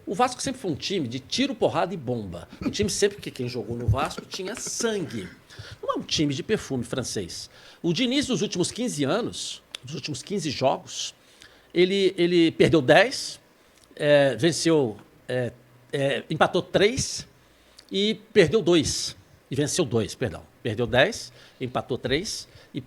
O Vasco sempre foi um time de tiro, porrada e bomba. Um time sempre que quem jogou no Vasco tinha sangue. Não é um time de perfume francês. O Diniz, nos últimos 15 anos, nos últimos 15 jogos, ele perdeu 10, venceu, empatou 3 e perdeu 2. E venceu 2, perdão. Perdeu 10, empatou 3 e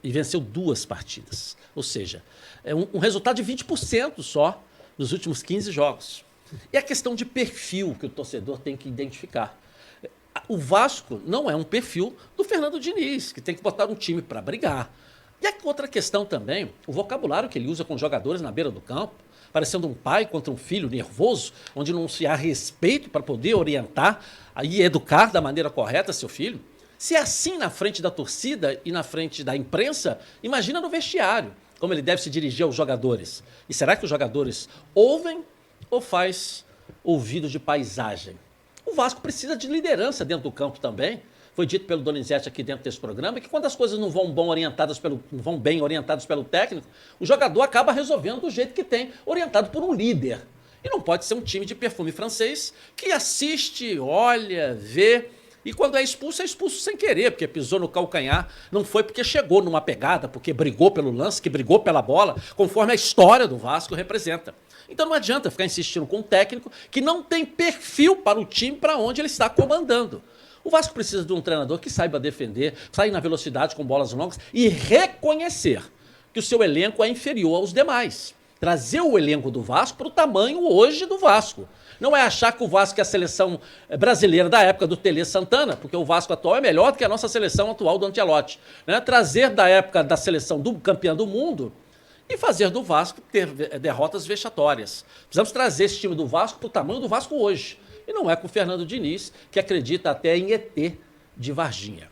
venceu 2 partidas. Ou seja, é um resultado de 20% só nos últimos 15 jogos. E a questão de perfil que o torcedor tem que identificar. O Vasco não é um perfil do Fernando Diniz, que tem que botar um time para brigar. E a outra questão também, o vocabulário que ele usa com jogadores na beira do campo, parecendo um pai contra um filho nervoso, onde não se há respeito para poder orientar e educar da maneira correta seu filho. Se é assim na frente da torcida e na frente da imprensa, imagina no vestiário, como ele deve se dirigir aos jogadores. E será que os jogadores ouvem ou faz ouvido de paisagem? O Vasco precisa de liderança dentro do campo também. Foi dito pelo Donizete aqui dentro desse programa que quando as coisas não vão bem orientadas pelo técnico, o jogador acaba resolvendo do jeito que tem, orientado por um líder. E não pode ser um time de perfume francês que assiste, olha, vê, e quando é expulso sem querer, porque pisou no calcanhar. Não foi porque chegou numa pegada, porque brigou pelo lance, que brigou pela bola, conforme a história do Vasco representa. Então não adianta ficar insistindo com um técnico que não tem perfil para o time para onde ele está comandando. O Vasco precisa de um treinador que saiba defender, sair na velocidade com bolas longas e reconhecer que o seu elenco é inferior aos demais. Trazer o elenco do Vasco para o tamanho hoje do Vasco. Não é achar que o Vasco é a seleção brasileira da época do Tele Santana, porque o Vasco atual é melhor do que a nossa seleção atual do Ancelotti. Né? Trazer da época da seleção do campeão do mundo e fazer do Vasco ter derrotas vexatórias. Precisamos trazer esse time do Vasco para o tamanho do Vasco hoje. E não é com o Fernando Diniz, que acredita até em ET de Varginha.